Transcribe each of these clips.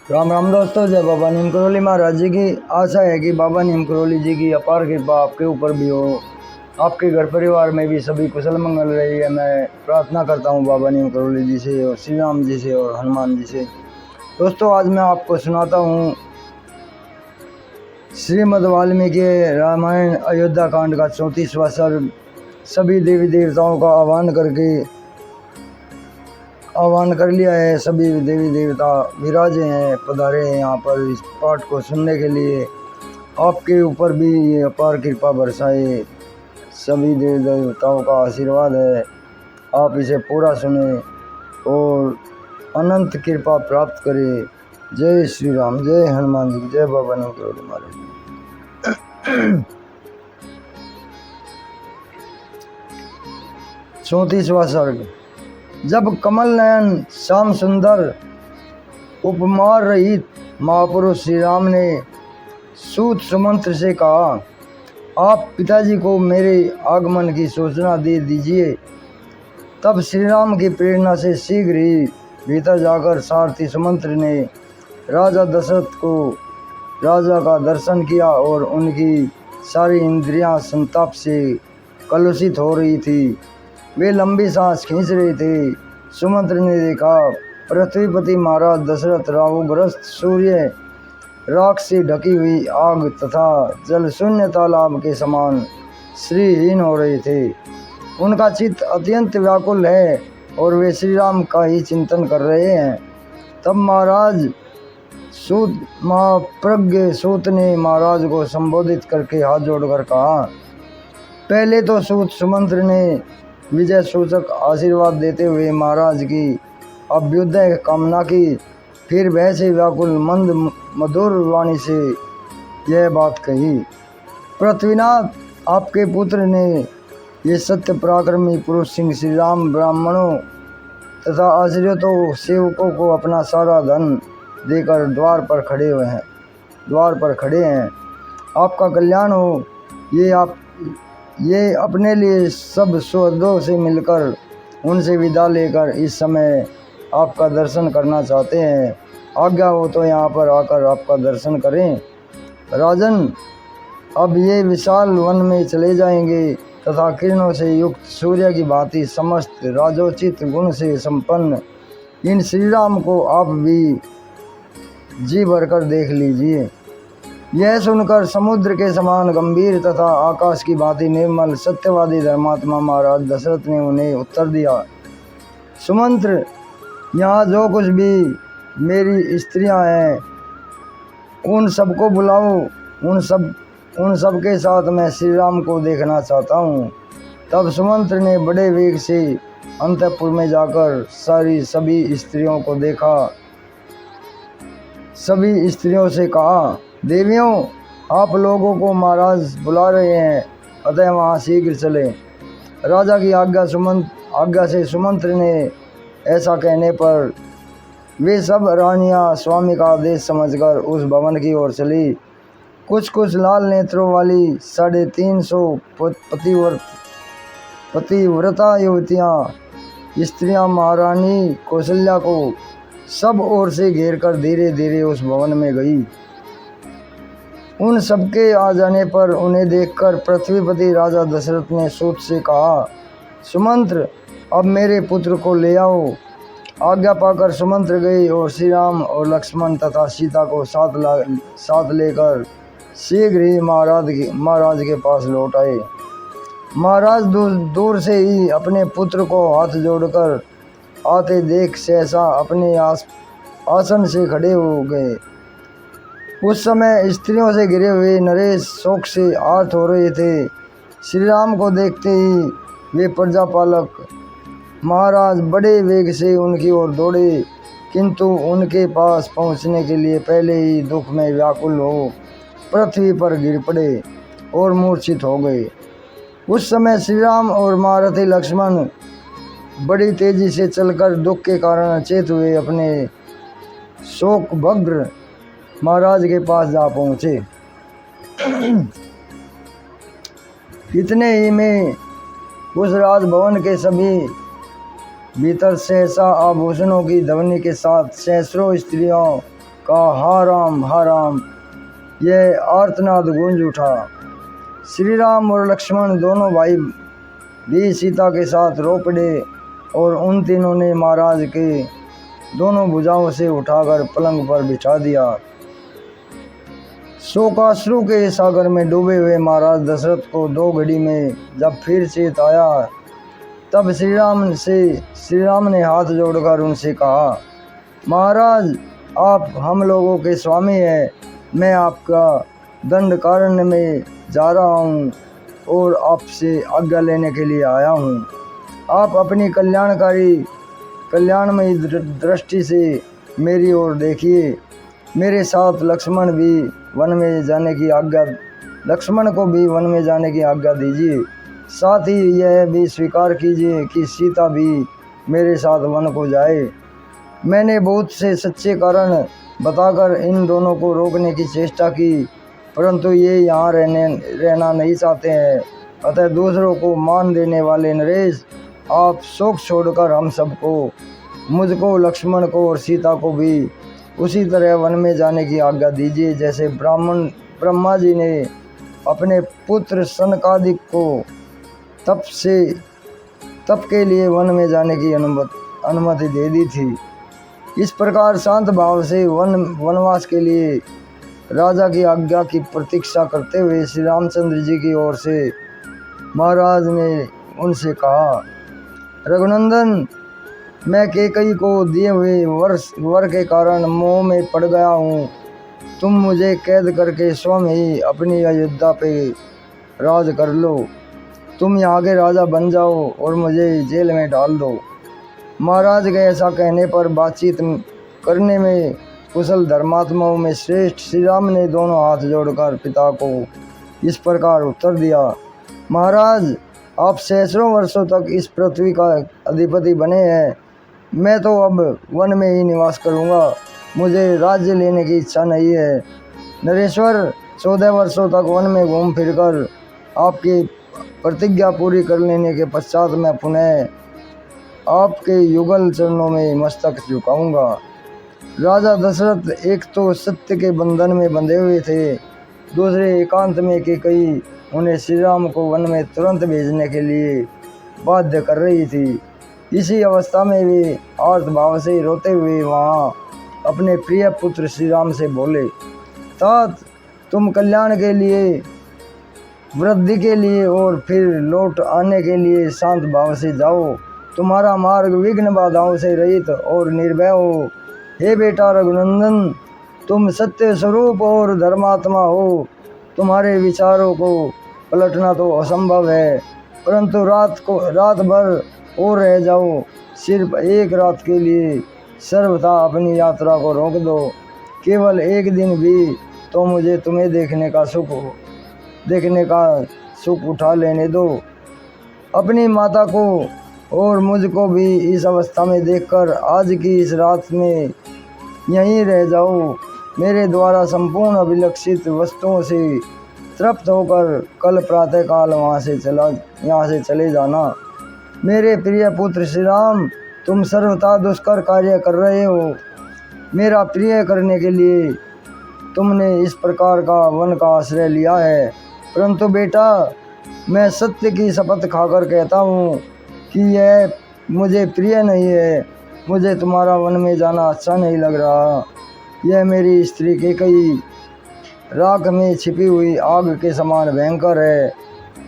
राम राम दोस्तों, जय बाबा नीम करोली महाराज जी की। आशा है कि बाबा नीम करोली जी की अपार कृपा आपके ऊपर भी हो, आपके घर परिवार में भी सभी कुशल मंगल रही है। मैं प्रार्थना करता हूँ बाबा नीम करोली जी से और श्री राम जी से और हनुमान जी से। दोस्तों, आज मैं आपको सुनाता हूँ श्रीमद् वाल्मीकि रामायण अयोध्या कांड का 34वां सर्ग। सभी देवी देवताओं का आह्वान कर लिया है। सभी देवी देवता विराजे हैं, पधारे हैं यहाँ पर इस पाठ को सुनने के लिए। आपके ऊपर भी ये अपार कृपा बरसाए। सभी देवी देवताओं का आशीर्वाद है, आप इसे पूरा सुने और अनंत कृपा प्राप्त करें। जय श्री राम, जय हनुमान जी, जय बाबा नीम करोली महाराज। 34वां सर्ग। जब कमल नयन श्याम सुंदर उपमार रहित महापुरुष श्री राम ने सूत सुमंत्र से कहा, आप पिताजी को मेरे आगमन की सूचना दे दीजिए। तब श्री राम की प्रेरणा से शीघ्र ही भीतर जाकर सारथी सुमंत्र ने राजा दशरथ को राजा का दर्शन किया और उनकी सारी इंद्रियां संताप से कलुषित हो रही थी। वे लंबी सांस खींच रहे थे। सुमंत्र ने देखा, पृथ्वीपति महाराज दशरथ राहुग्रस्त सूर्य, राख से ढकी हुई आग तथा जल शून्य तालाब के समान श्रीहीन हो रहे थे। उनका चित्त अत्यंत व्याकुल है और वे श्री राम का ही चिंतन कर रहे हैं। तब महाराज सूत महाप्रज्ञ सूत ने महाराज को संबोधित करके हाथ जोड़कर कहा। पहले तो सूत सुमंत्र ने विजय सूचक आशीर्वाद देते हुए महाराज की अभ्युदय कामना की। फिर वह से व्याकुल मंद मधुर वाणी से यह बात कही, पृथ्वीनाथ, आपके पुत्र ने ये सत्य पराक्रमी पुरुष सिंह श्री राम ब्राह्मणों तथा आश्रितों सेवकों को अपना सारा धन देकर द्वार पर खड़े हैं। आपका कल्याण हो। ये अपने लिए सब सुहृदों से मिलकर उनसे विदा लेकर इस समय आपका दर्शन करना चाहते हैं। आज्ञा हो तो यहाँ पर आकर आपका दर्शन करें। राजन, अब ये विशाल वन में चले जाएंगे तथा किरणों से युक्त सूर्य की भांति समस्त राजोचित गुण से संपन्न इन श्री राम को आप भी जी भरकर देख लीजिए। यह सुनकर समुद्र के समान गंभीर तथा आकाश की भांति निर्मल सत्यवादी धर्मात्मा महाराज दशरथ ने उन्हें उत्तर दिया, सुमंत्र, यहाँ जो कुछ भी मेरी स्त्रियां हैं उन सबको बुलाओ। उन सब के साथ मैं श्री राम को देखना चाहता हूँ। तब सुमंत्र ने बड़े वेग से अंतःपुर में जाकर सभी स्त्रियों को देखा। सभी स्त्रियों से कहा, देवियों, आप लोगों को महाराज बुला रहे हैं, अतः वहाँ शीघ्र चलें। राजा की आज्ञा से सुमंत्र ने ऐसा कहने पर वे सब रानियां स्वामी का आदेश समझकर उस भवन की ओर चली। कुछ लाल नेत्रों वाली 350 पतिव्रता युवतियाँ स्त्रियां महारानी कौशल्या को सब ओर से घेरकर धीरे धीरे उस भवन में गई। उन सबके आ जाने पर उन्हें देखकर पृथ्वीपति राजा दशरथ ने सूत से कहा, सुमंत्र, अब मेरे पुत्र को ले आओ। आज्ञा पाकर सुमंत्र गए और श्री राम और लक्ष्मण तथा सीता को साथ लेकर शीघ्र ही महाराज के पास लौट आए। महाराज दूर से ही अपने पुत्र को हाथ जोड़कर आते देख सहसा अपने आसन से खड़े हो गए। उस समय स्त्रियों से घिरे हुए नरेश शोक से आर्त हो रहे थे। श्री राम को देखते ही वे प्रजापालक महाराज बड़े वेग से उनकी ओर दौड़े, किंतु उनके पास पहुंचने के लिए पहले ही दुख में व्याकुल हो पृथ्वी पर गिर पड़े और मूर्छित हो गए। उस समय श्री राम और महारथी लक्ष्मण बड़ी तेजी से चलकर दुख के कारण अचेत हुए अपने शोक भग्न महाराज के पास जा पहुँचे। इतने ही में उस राजभवन के सभी भीतर सहसा आभूषणों की ध्वनि के साथ सैकड़ों स्त्रियों का हा राम यह आर्तनाद गूंज उठा। श्री राम और लक्ष्मण दोनों भाई भी सीता के साथ रो पड़े और उन तीनों ने महाराज के दोनों भुजाओं से उठाकर पलंग पर बिठा दिया। शोकाश्रु के सागर में डूबे हुए महाराज दशरथ को 2 घड़ी में जब फिर चेत आया, तब श्री राम ने हाथ जोड़कर उनसे कहा, महाराज आप हम लोगों के स्वामी हैं, मैं आपका दंड कारण्य में जा रहा हूँ और आपसे आज्ञा लेने के लिए आया हूँ। आप अपनी कल्याणमयी दृष्टि से मेरी ओर देखिए। मेरे साथ लक्ष्मण को भी वन में जाने की आज्ञा दीजिए। साथ ही यह भी स्वीकार कीजिए कि सीता भी मेरे साथ वन को जाए। मैंने बहुत से सच्चे कारण बताकर इन दोनों को रोकने की चेष्टा की, परंतु ये यहाँ रहना नहीं चाहते हैं। अतः दूसरों को मान देने वाले नरेश, आप शोक छोड़कर हम सबको, मुझको, लक्ष्मण को और सीता को भी उसी तरह वन में जाने की आज्ञा दीजिए जैसे ब्रह्मा जी ने अपने पुत्र सनकादिक को तप के लिए वन में जाने की अनुमति दे दी थी। इस प्रकार शांत भाव से वनवास के लिए राजा की आज्ञा की प्रतीक्षा करते हुए श्री रामचंद्र जी की ओर से महाराज ने उनसे कहा, रघुनंदन, मैं कैकेयी को दिए हुए वर के कारण मोह में पड़ गया हूँ। तुम मुझे कैद करके स्वयं ही अपनी अयोध्या पे राज कर लो। तुम यहाँ के राजा बन जाओ और मुझे जेल में डाल दो। महाराज के ऐसा कहने पर बातचीत करने में कुशल धर्मात्माओं में श्रेष्ठ श्री राम ने दोनों हाथ जोड़कर पिता को इस प्रकार उत्तर दिया, महाराज आप सैकड़ों वर्षों तक इस पृथ्वी का अधिपति बने हैं। मैं तो अब वन में ही निवास करूंगा। मुझे राज्य लेने की इच्छा नहीं है। नरेश्वर, 14 वर्षों तक वन में घूम फिरकर आपकी प्रतिज्ञा पूरी कर लेने के पश्चात मैं पुनः आपके युगल चरणों में मस्तक झुकाऊंगा। राजा दशरथ एक तो सत्य के बंधन में बंधे हुए थे, दूसरे एकांत में कैकेयी उन्हें श्री राम को वन में तुरंत भेजने के लिए बाध्य कर रही थी। इसी अवस्था में वे आर्त भाव से रोते हुए वहाँ अपने प्रिय पुत्र श्री राम से बोले, तात, तुम कल्याण के लिए, वृद्धि के लिए और फिर लौट आने के लिए शांत भाव से जाओ। तुम्हारा मार्ग विघ्न बाधाओं से रहित और निर्भय हो। हे बेटा रघुनंदन, तुम सत्य स्वरूप और धर्मात्मा हो। तुम्हारे विचारों को पलटना तो असंभव है, परंतु रात भर और रह जाओ। सिर्फ एक रात के लिए सर्वथा अपनी यात्रा को रोक दो। केवल एक दिन भी तो मुझे तुम्हें देखने का सुख उठा लेने दो। अपनी माता को और मुझको भी इस अवस्था में देखकर आज की इस रात में यहीं रह जाओ। मेरे द्वारा संपूर्ण अभिलक्षित वस्तुओं से तृप्त होकर कल प्रातःकाल यहाँ से चले जाना। मेरे प्रिय पुत्र श्री राम, तुम सर्वथा दुष्कर कार्य कर रहे हो। मेरा प्रिय करने के लिए तुमने इस प्रकार का वन का आश्रय लिया है, परंतु बेटा, मैं सत्य की शपथ खाकर कहता हूँ कि यह मुझे प्रिय नहीं है। मुझे तुम्हारा वन में जाना अच्छा नहीं लग रहा। यह मेरी स्त्री कैकेयी राख में छिपी हुई आग के समान भयंकर है।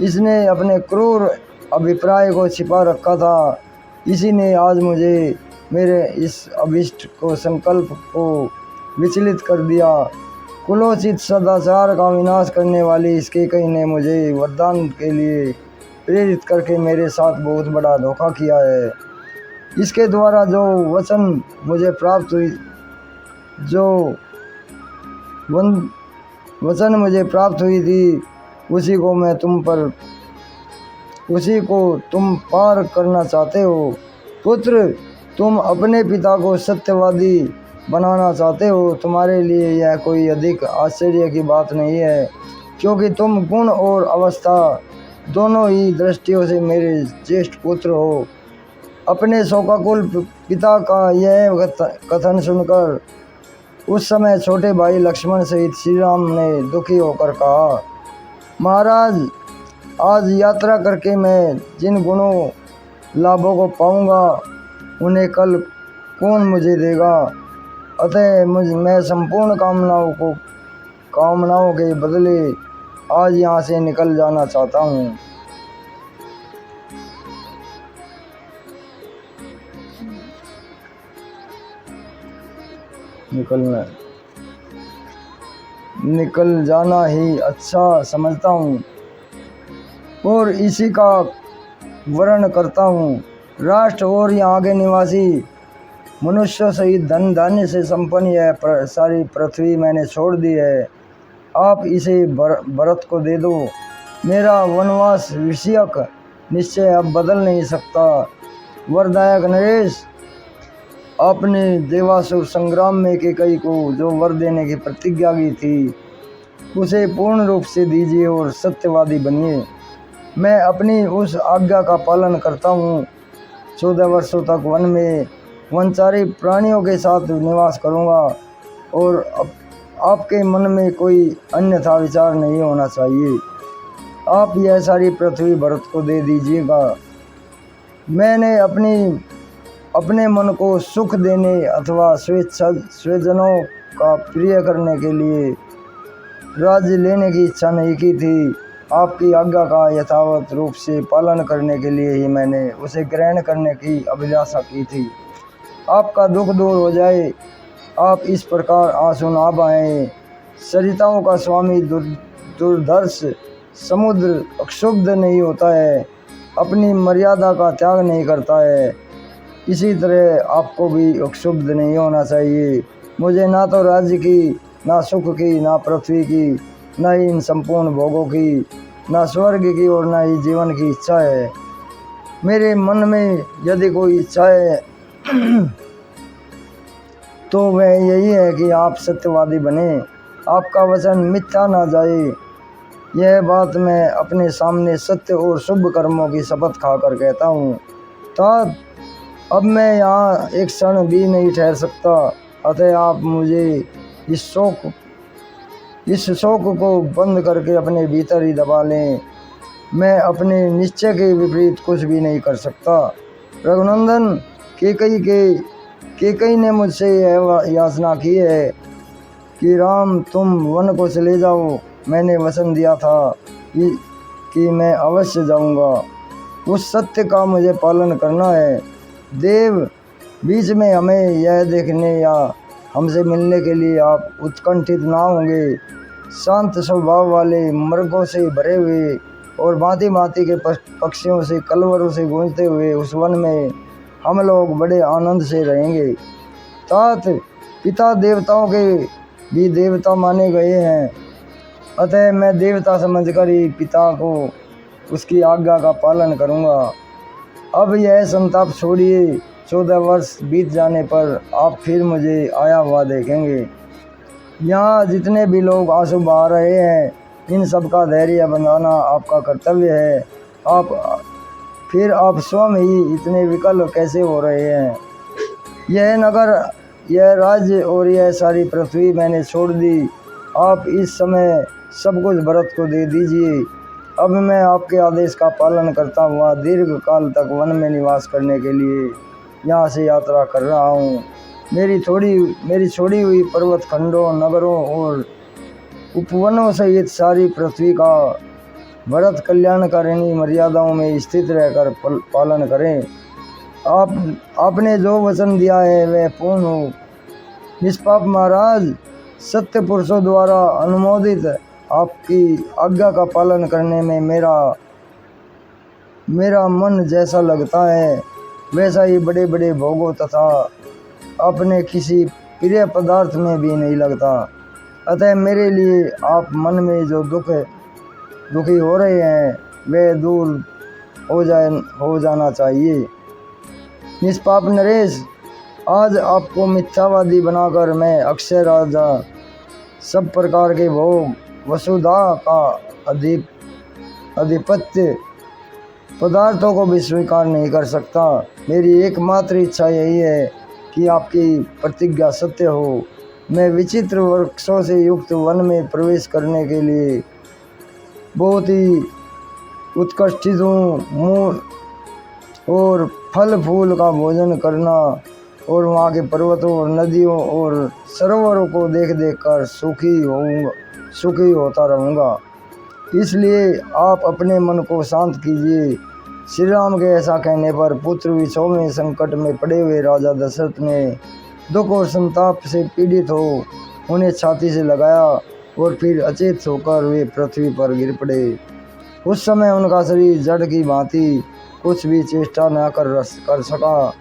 इसने अपने क्रूर अभिप्राय को छिपा रखा था। इसी ने आज मुझे मेरे इस अभिष्ट को संकल्प को विचलित कर दिया। कुलोचित सदाचार का विनाश करने वाली इस कैकेयी ने मुझे वरदान के लिए प्रेरित करके मेरे साथ बहुत बड़ा धोखा किया है। इसके द्वारा जो वचन मुझे प्राप्त हुई थी उसी को तुम पार करना चाहते हो। पुत्र, तुम अपने पिता को सत्यवादी बनाना चाहते हो। तुम्हारे लिए यह कोई अधिक आश्चर्य की बात नहीं है, क्योंकि तुम गुण और अवस्था दोनों ही दृष्टियों से मेरे ज्येष्ठ पुत्र हो। अपने शोकाकुल पिता का यह कथन सुनकर उस समय छोटे भाई लक्ष्मण सहित श्री राम ने दुखी होकर कहा, महाराज, आज यात्रा करके मैं जिन गुणों लाभों को पाऊंगा उन्हें कल कौन मुझे देगा। अतः मैं संपूर्ण कामनाओं के बदले आज यहाँ से निकल जाना चाहता हूँ। निकल जाना ही अच्छा समझता हूँ और इसी का वर्ण करता हूँ। राष्ट्र और यहाँ के निवासी मनुष्यों सहित धन धान्य से संपन्न यह सारी पृथ्वी मैंने छोड़ दी है। आप इसे भरत को दे दो। मेरा वनवास विषयक निश्चय अब बदल नहीं सकता। वरदायक नरेश, आपने देवासुर संग्राम में कैकेयी को जो वर देने की प्रतिज्ञा की थी उसे पूर्ण रूप से दीजिए और सत्यवादी बनिए। मैं अपनी उस आज्ञा का पालन करता हूँ। 14 वर्षों तक वन में वनचारी प्राणियों के साथ निवास करूँगा और आपके मन में कोई अन्यथा विचार नहीं होना चाहिए। आप यह सारी पृथ्वी भरत को दे दीजिएगा। मैंने अपने मन को सुख देने अथवा स्वजनों का प्रिय करने के लिए राज्य लेने की इच्छा नहीं की थी। आपकी आज्ञा का यथावत रूप से पालन करने के लिए ही मैंने उसे ग्रहण करने की अभिलाषा की थी। आपका दुख दूर हो जाए, आप इस प्रकार आंसू ना बहाएं। सरिताओं का स्वामी दुर्धर्ष समुद्र अक्षुब्ध नहीं होता है, अपनी मर्यादा का त्याग नहीं करता है। इसी तरह आपको भी अक्षुब्ध नहीं होना चाहिए। मुझे ना तो राज्य की, ना सुख की, ना पृथ्वी की, ना ही इन संपूर्ण भोगों की, ना स्वर्ग की और ना ही जीवन की इच्छा है। मेरे मन में यदि कोई इच्छा है तो वह यही है कि आप सत्यवादी बने, आपका वचन मिथ्या ना जाए। यह बात मैं अपने सामने सत्य और शुभ कर्मों की शपथ खाकर कहता हूँ। तात, अब मैं यहाँ एक क्षण भी नहीं ठहर सकता। अतः आप मुझे इस शोक को बंद करके अपने भीतर ही दबा लें। मैं अपने निश्चय के विपरीत कुछ भी नहीं कर सकता। रघुनंदन, कैकेयी ने मुझसे यह याचना की है कि राम, तुम वन को चले जाओ। मैंने वचन दिया था कि मैं अवश्य जाऊंगा। उस सत्य का मुझे पालन करना है। देव, बीच में हमें यह देखने या हमसे मिलने के लिए आप उत्कंठित ना होंगे। शांत स्वभाव वाले, मृगों से भरे हुए और भांति भांति के पक्षियों से कलवरों से गूंजते हुए उस वन में हम लोग बड़े आनंद से रहेंगे। तात, पिता देवताओं के भी देवता माने गए हैं, अतः मैं देवता समझकर ही पिता को उसकी आज्ञा का पालन करूंगा। अब यह संताप छोड़िए। 14 वर्ष बीत जाने पर आप फिर मुझे आया हुआ देखेंगे। यहाँ जितने भी लोग आंसू बहा रहे हैं, इन सब का धैर्य बंधाना आपका कर्तव्य है। आप स्वयं ही इतने विकल कैसे हो रहे हैं? यह नगर, यह राज्य और यह सारी पृथ्वी मैंने छोड़ दी। आप इस समय सब कुछ भरत को दे दीजिए। अब मैं आपके आदेश का पालन करता हुआ दीर्घ काल तक वन में निवास करने के लिए यहाँ से यात्रा कर रहा हूँ। मेरी छोड़ी हुई पर्वत खंडों, नगरों और उपवनों सहित सारी पृथ्वी का भरत कल्याणकारिणी मर्यादाओं में स्थित रहकर पालन करें। आपने जो वचन दिया है वह पूर्ण हो। निष्पाप महाराज, सत्य पुरुषों द्वारा अनुमोदित आपकी आज्ञा का पालन करने में मेरा मन जैसा लगता है वैसा ही बड़े बड़े भोगों तथा अपने किसी प्रिय पदार्थ में भी नहीं लगता। अतः मेरे लिए आप मन में जो दुखी हो रहे हैं वे दूर हो जाना चाहिए। निष्पाप नरेश, आज आपको मिथ्यावादी बनाकर मैं अक्षय राजा, सब प्रकार के भोग, वसुधा का आधिपत्य पदार्थों को भी स्वीकार नहीं कर सकता। मेरी एकमात्र इच्छा यही है कि आपकी प्रतिज्ञा सत्य हो। में विचित्र वृक्षों से युक्त वन में प्रवेश करने के लिए बहुत ही उत्कृष्ट चीज़ों मूल और फल फूल का भोजन करना और वहाँ के पर्वतों और नदियों और सरोवरों को देख देख कर सुखी होता रहूँगा। इसलिए आप अपने मन को शांत कीजिए। श्री राम के ऐसा कहने पर पुत्र विछोह में संकट में पड़े हुए राजा दशरथ ने दुख और संताप से पीड़ित हो उन्हें छाती से लगाया और फिर अचेत होकर वे पृथ्वी पर गिर पड़े। उस समय उनका शरीर जड़ की भांति कुछ भी चेष्टा न कर सका।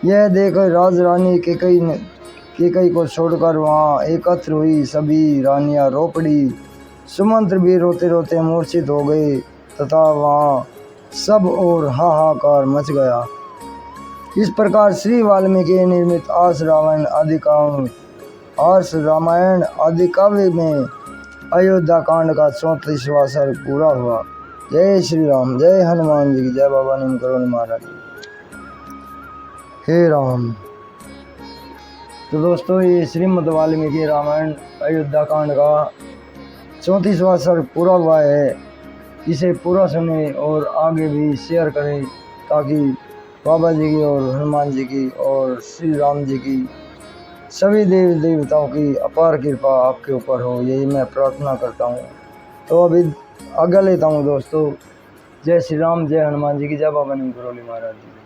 यह देख राजरानी केकई को छोड़कर वहाँ एकत्र हुई सभी रानियाँ रो पड़ी। सुमंत्र भी रोते रोते मूर्छित हो गए तथा वहाँ सब और हाहाकार मच गया। इस प्रकार श्री वाल्मीकि निर्मित आर्ष रामायण आदि काव्य में अयोध्या कांड का 34वां सर्ग पूरा हुआ। जय श्री राम, जय हनुमान जी की, जय बाबा नीम करोली महाराज। हे राम। तो दोस्तों, ये श्रीमद् वाल्मीकि रामायण अयोध्या कांड का 34वां सर्ग पूरा हुआ है। इसे पूरा सुने और आगे भी शेयर करें ताकि बाबा जी की और हनुमान जी की और श्री राम जी की सभी देवी देवताओं की अपार कृपा आपके ऊपर हो, यही मैं प्रार्थना करता हूँ। तो अभी आज्ञा लेता हूँ दोस्तों। जय श्री राम, जय हनुमान जी की, जय बाबा नीम करोली महाराज जी।